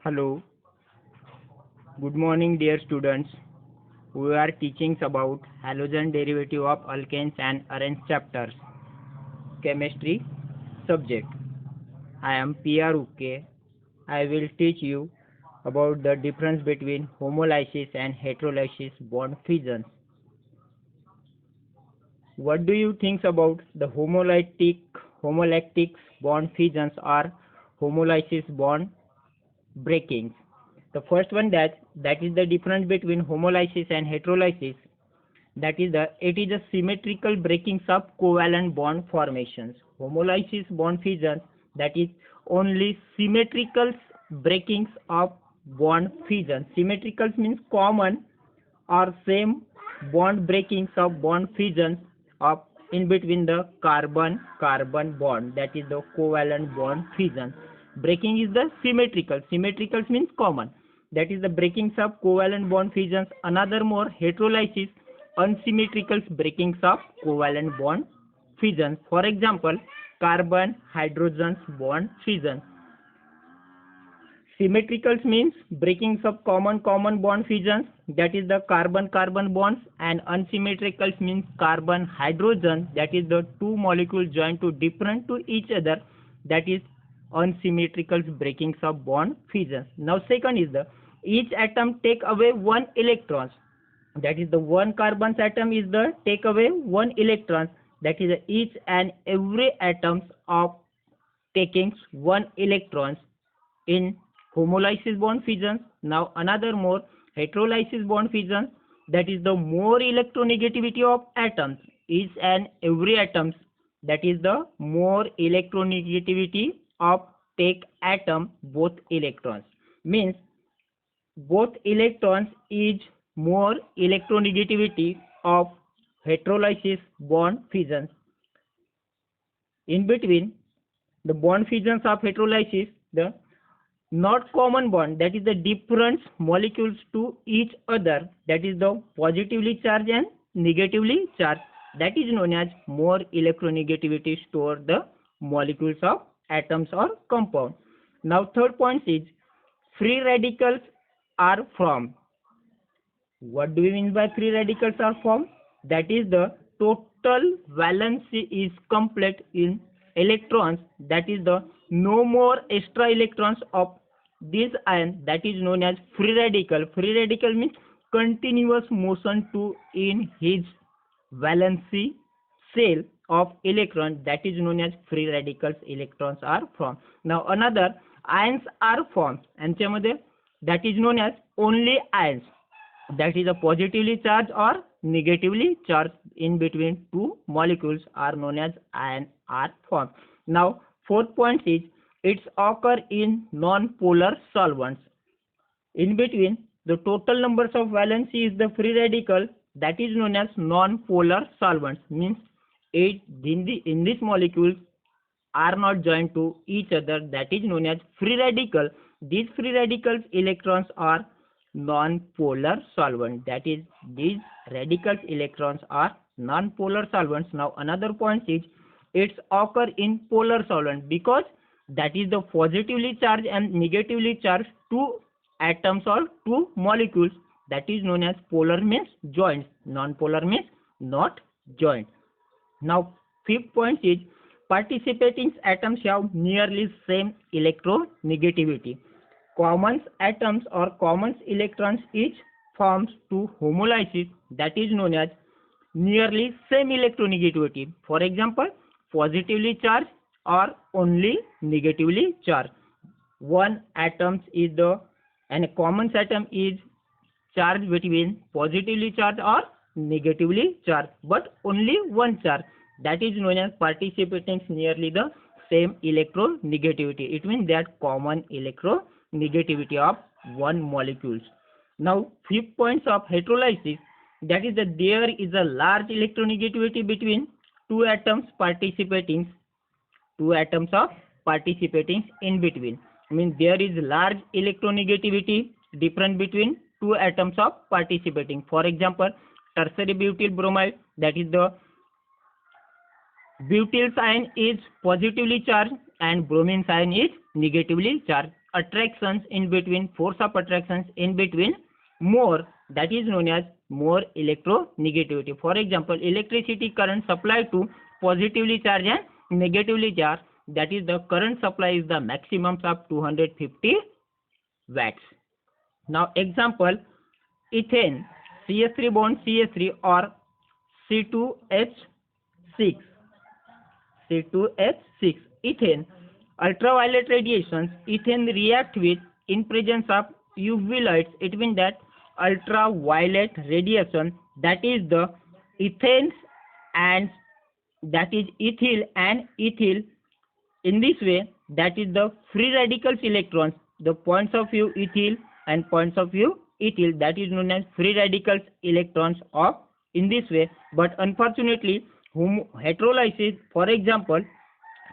Hello, good morning dear students. We are teaching about halogen derivative of alkanes and arenes chapters, chemistry subject. I am PR Uke. I will teach you about the difference between homolysis and heterolysis bond fissions. What do you think about the homolactic bond fissions or homolysis bond breakings? The first one that is the difference between homolysis and heterolysis. That is it is a symmetrical breakings of covalent bond formations. Homolysis bond fission, that is only symmetrical breakings of bond fission. Symmetrical means common or same bond breakings of bond fissions of in between the carbon carbon bond, that is the covalent bond fission. Breaking is the symmetrical means common, that is the breakings of covalent bond fissions. Another more heterolysis, unsymmetrical breakings of covalent bond fissions. For example, carbon hydrogen bond fission. Symmetrical means breakings of common bond fissions, that is the carbon carbon bonds, and unsymmetrical means carbon hydrogen, that is the two molecules joined to different to each other, that is unsymmetrical breakings of bond fissions. Now second is the each atom take away one electron, that is the one carbon atom is the take away one electron, that is each and every atoms of taking one electrons in homolysis bond fission. Now another more heterolysis bond fission, that is the more electronegativity of atoms, each and every atoms, that is the more electronegativity of take atom both electrons, means both electrons is more electronegativity of heterolysis bond fissions. In between the bond fissions of heterolysis, the not common bond, that is the different molecules to each other, that is the positively charged and negatively charged, that is known as more electronegativity store the molecules of atoms or compound. Now third point is free radicals are formed. What do we mean by free radicals are formed? That is the total valency is complete in electrons, that is the no more extra electrons of this ion, that is known as free radical. Free radical means continuous motion to in his valency cell of electron, that is known as free radicals. Electrons are formed. Now another ions are formed, and that is known as only ions, that is a positively charged or negatively charged in between two molecules are known as ion are formed. Now fourth point is it's occur in non-polar solvents. In between the total numbers of valency is the free radical, that is known as non-polar solvents, means in this molecules are not joined to each other, that is known as free radical. These free radicals electrons are non-polar solvent, that is these radicals electrons are non-polar solvents. Now another point is it's occur in polar solvent, because that is the positively charged and negatively charged two atoms or two molecules, that is known as polar means joined, non-polar means not joined. Now fifth point is participating atoms have nearly same electronegativity. Common atoms or common electrons each forms to homolysis, that is known as nearly same electronegativity. For example, positively charged or only negatively charged. One atom is the and a common atom is charged between positively charged or negatively charged, but only one charge, that is known as participating nearly the same electronegativity. It means that common electronegativity of one molecules. Now fifth points of heterolysis, that is that there is a large electronegativity between two atoms participating in between, means there is large electronegativity difference between two atoms of participating. For example, tertiary butyl bromide, that is the butyl ion is positively charged and bromine ion is negatively charged. attractions in between, force of attractions in between more, that is known as more electronegativity. For example, electricity current supplied to positively charged and negatively charged, that is the current supply is the maximum of 250 watts. Now example, ethane CH3 bond CH3 or C2H6, C2H6 ethane, ultraviolet radiations, ethane react with in presence of UV lights. It means that ultraviolet radiation, that is the ethane and that is ethyl and ethyl. In this way, that is the free radicals electrons, the points of view ethyl and points of view ethyl, that is known as free radicals electrons of in this way. But unfortunately, heterolysis, for example,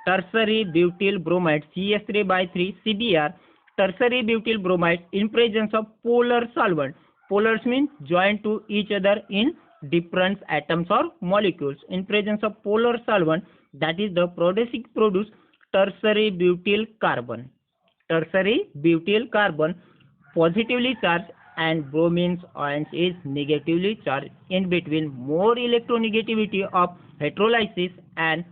tertiary butyl bromide CH3 by 3 CBr, tertiary butyl bromide in presence of polar solvent. Polars means joined to each other in different atoms or molecules. In presence of polar solvent, that is the produce tertiary butyl carbon. Tertiary butyl carbon positively charged and bromine ions is negatively charged. In between, more electronegativity of heterolysis and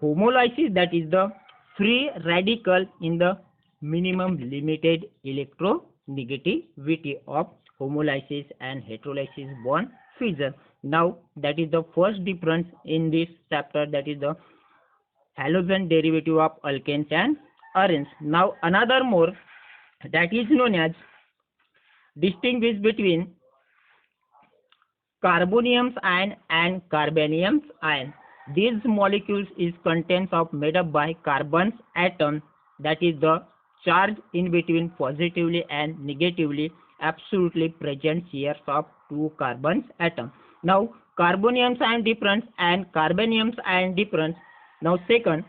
homolysis, that is the free radical in the minimum limited electronegativity of homolysis and heterolysis bond fusion. Now that is the first difference in this chapter, that is the halogen derivative of alkanes and arenes. Now another more, that is known as distinguish between carbonium ion and carbanium ion. These molecules is contents of made up by carbon's atom, that is the charge in between positively and negatively absolutely present shares of two carbon's atom. Now carbonium ion difference and carbanium ion difference. Now second,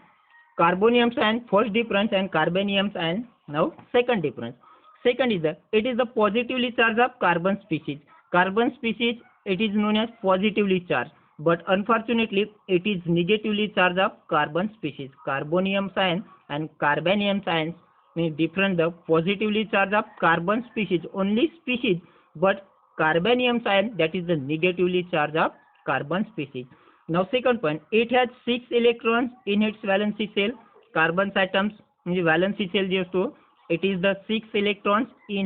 carbonium ion first difference and carbanium ion now second difference. Second is that it is the positively charged of carbon species. Carbon species, it is known as positively charged, but unfortunately it is negatively charged of carbon species. Carbonium ion and carbanium ions may different the positively charged of carbon species, only species, but carbanium ion, that is the negatively charged of carbon species. Now second point, it has 6 electrons in its valency shell. Carbon atoms in the valency shell, it is the 6 electrons in